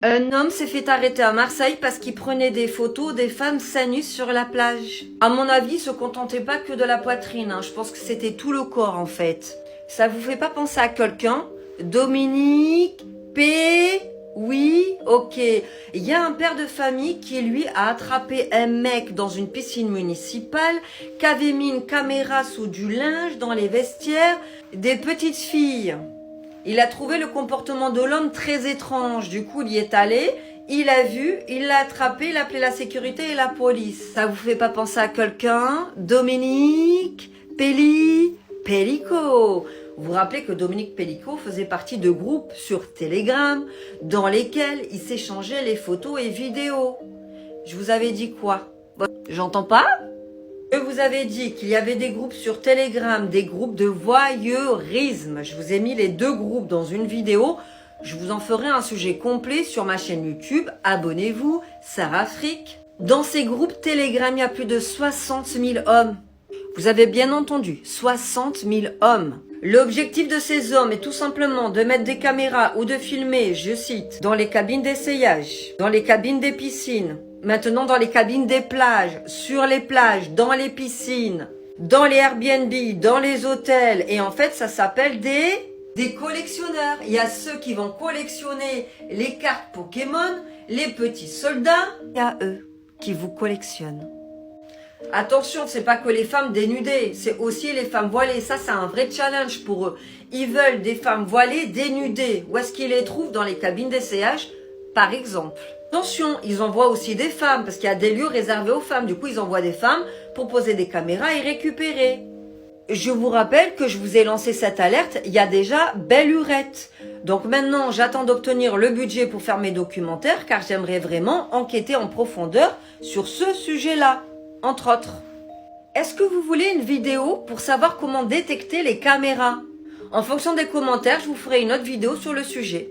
Un homme s'est fait arrêter à Marseille parce qu'il prenait des photos des femmes seins nus sur la plage. À mon avis, il se contentait pas que de la poitrine, hein. Je pense que c'était tout le corps en fait. Ça vous fait pas penser à quelqu'un? Dominique P. Oui, ok. Il y a un père de famille qui, lui, a attrapé un mec dans une piscine municipale qui avait mis une caméra sous du linge dans les vestiaires des petites filles. Il a trouvé le comportement de l'homme très étrange. Du coup, il y est allé, il a vu, il l'a attrapé, il a appelé la sécurité et la police. Ça vous fait pas penser à quelqu'un? Dominique Pellico. Vous vous rappelez que Dominique Pellico faisait partie de groupes sur Telegram dans lesquels il s'échangeait les photos et vidéos. Je vous avais dit quoi? J'entends pas? Je vous avais dit qu'il y avait des groupes sur Telegram, des groupes de voyeurisme. Je vous ai mis les deux groupes dans une vidéo. Je vous en ferai un sujet complet sur ma chaîne YouTube. Abonnez-vous, Sarah Frick. Dans ces groupes Telegram, il y a plus de 60 000 hommes. Vous avez bien entendu, 60 000 hommes. L'objectif de ces hommes est tout simplement de mettre des caméras ou de filmer, je cite, dans les cabines d'essayage, dans les cabines des piscines, maintenant dans les cabines des plages, sur les plages, dans les piscines, dans les Airbnb, dans les hôtels. Et en fait, ça s'appelle des collectionneurs. Il y a ceux qui vont collectionner les cartes Pokémon, les petits soldats. Il y a eux qui vous collectionnent. Attention, c'est pas que les femmes dénudées, c'est aussi les femmes voilées. Ça, c'est un vrai challenge pour eux. Ils veulent des femmes voilées dénudées. Où est-ce qu'ils les trouvent? Dans les cabines d'essayage, par exemple. Attention, ils envoient aussi des femmes, parce qu'il y a des lieux réservés aux femmes. Du coup, ils envoient des femmes pour poser des caméras et récupérer. Je vous rappelle que je vous ai lancé cette alerte il y a déjà belle lurette. Donc maintenant, j'attends d'obtenir le budget pour faire mes documentaires, car j'aimerais vraiment enquêter en profondeur sur ce sujet-là. Entre autres. Est-ce que vous voulez une vidéo pour savoir comment détecter les caméras? En fonction des commentaires, je vous ferai une autre vidéo sur le sujet.